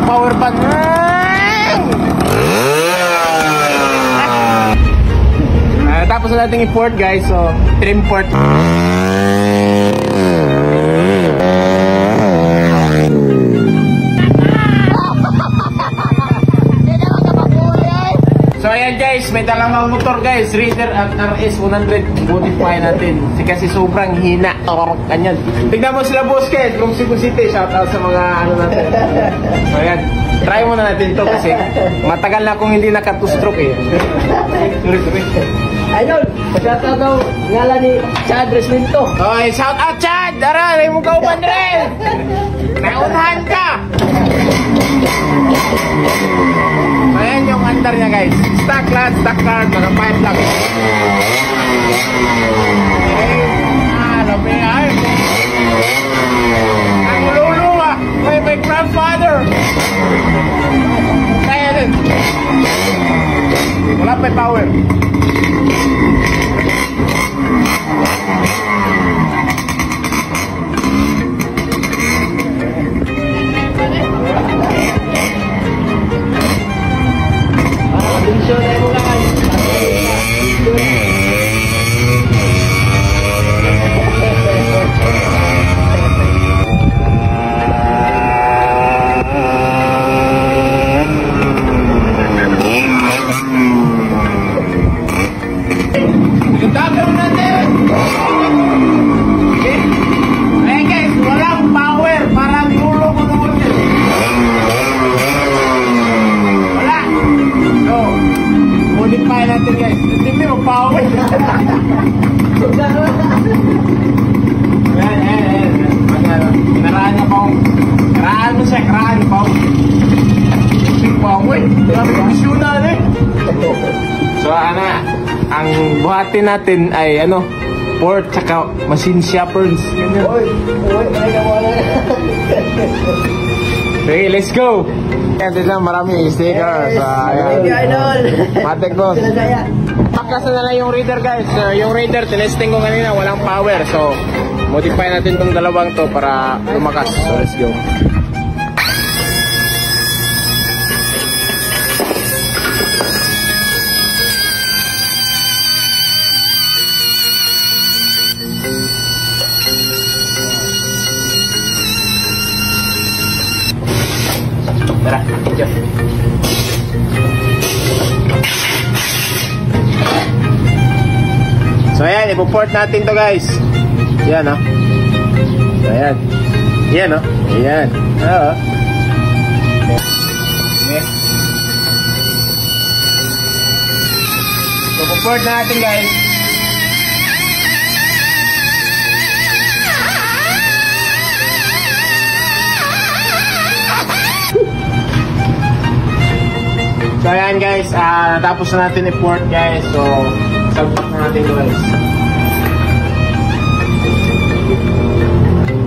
power pan. Tapos na natin i-port guys, so trim port. So ayan guys, may dalang motor guys, Raider at RS 100. Modify natin kasi sobrang hina. Ganyan. Tignan mo sila boss guys, from Cebu City. Shout out sa mga ano natin. So ayan, try muna natin to kasi matagal na akong hindi naka 2-stroke eh. Sorry. Idol, shout out daw ngalan ni Chad Resminto. Oy, shout out Chad! Dara, rin mo ka upan rin! Naunahan ka! Ayan yung andar niya guys. Stock lot, stock card, mga 5 lang. Labi ay. Ang lulu ah. My grandfather. Kaya din. Wala pa power. So ang buhatin natin ay ano, port tsaka machine shopperns. Okay, let's go. Yan din marami stickers. Matek boss. Pakas na lang yung Raider guys. Yung Raider tinesting ko kanina walang power. So modify natin tong dalawang to para lumakas. So let's go. Tara, yuk. So ayan, ipoport natin to guys. Yan oh. So ayan. Yan oh. Ayan. Oo. Okay. So ipoport natin guys. So ayan guys, natapos na natin i-port guys. So salpak na natin guys.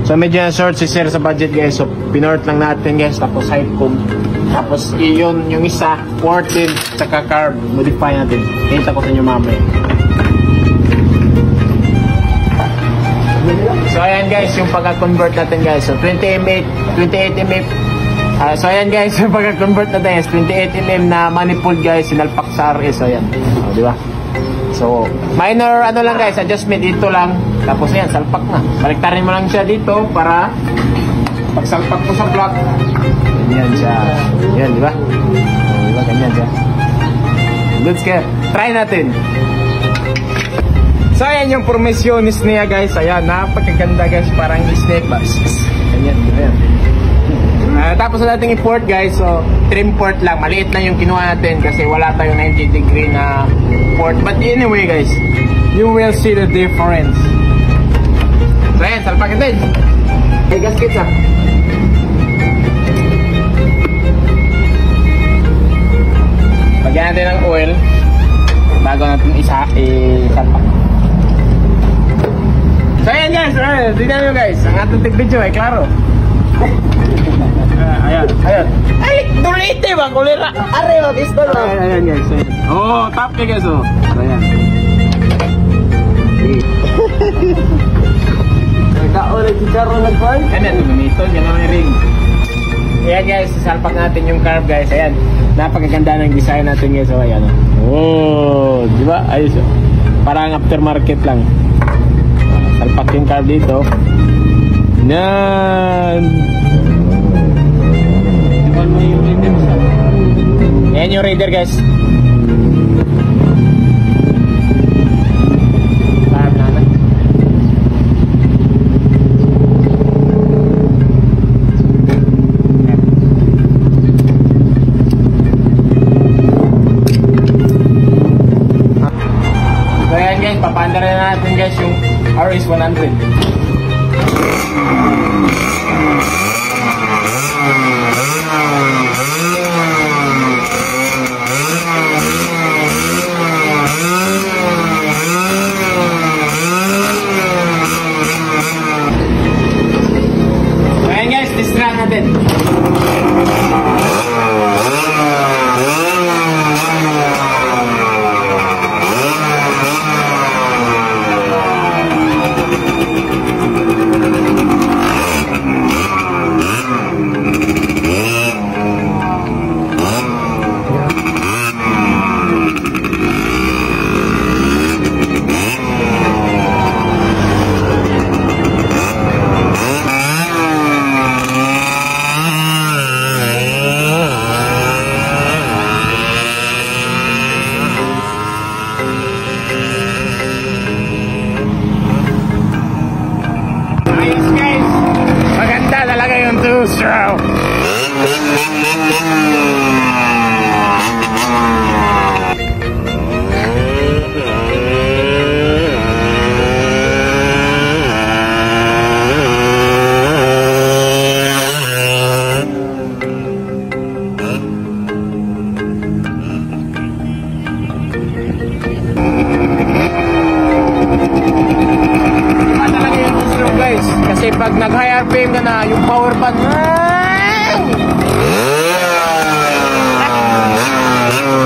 So medyo na-short si sir sa budget guys. So pinort lang natin guys. Tapos side comb. Tapos yun yung isa ported tsaka carb. Modify natin. Hinta ko sa inyo mamaya. So ayan guys, yung pagka-convert natin guys. So 28 mm. So ayan guys, yung pagka-convert natin is 28mm na manifold guys, sinalpak sa RS. So ayan, di ba? So minor ano lang guys, adjustment dito lang. Tapos ayan, salpak na. Baliktarin mo lang siya dito para pag salpak mo sa block, ganyan siya. Yan, di ba? Di ba? Ganyan siya. Good scare. Try natin. So ayan yung formationist niya guys. Ayan, napakaganda guys. Parang snake ba? Ganyan, ganyan. Tapos na natin i-port guys. So trim port lang, maliit lang yung kinuha natin kasi wala tayong 90 degree na port. But anyway guys, you will see the difference. So ayan, salpakin din. Hey gaskets ah. Lagyan natin ng oil bago natin isalpak. So ayan guys, tignan nyo guys, ang ating video ay klaro. Ayan, ayan. Ay, dulite bang kulira. Are, mag-istol. Ayan guys, ayan. Oh, tap ka guys, oh. Ayan. Nagkaon, nagkikaro nag-farm. Ayan, tumitol, yan naman yung ring. ayan guys, salpak natin yung carb guys. Ayan, napakaganda ng design natin guys. So ayan, oh, di ba? Ayos, oh. Parang aftermarket lang. Salpak yung carb dito. Yan. Ayan yung Raider guys. Carb natin. So ayan guys, papaandar na natin guys yung RS100. Ayan guys, distract natin. Talaga yung two-stroke. Kasi pag nag-high RPM ka na, yung power pad,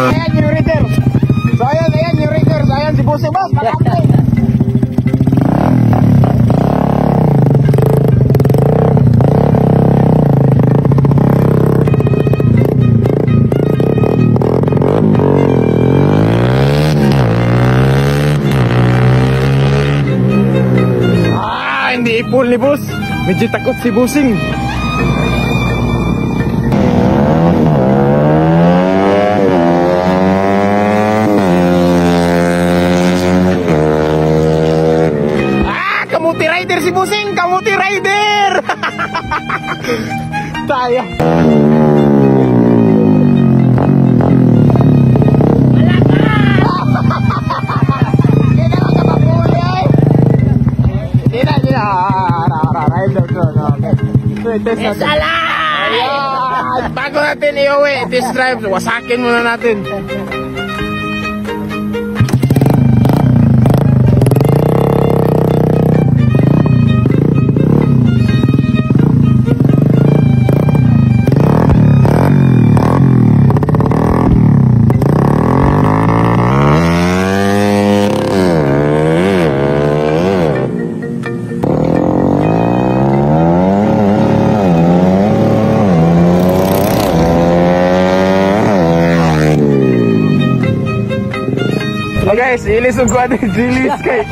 ayan yung Raider. So ayan yung Raider. So ayan si Boss. Malapit. Hindi ipul ni Boss. Medyo takot si Bossing. Kamuti rider si Bossing. Kamuti rider. Tayo. Test ayan! Bago natin i-uwi, test drive, wasakin muna natin. So guys, ilisog ko atin G-List kay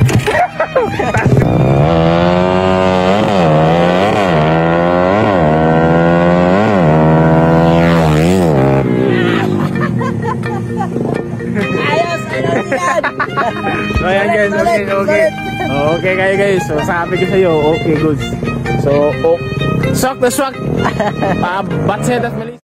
Ayos, ayos yan. So ayan guys, okay kayo guys. So sabi ko sa'yo, okay goods. So, swak na swak. Batsedas mali.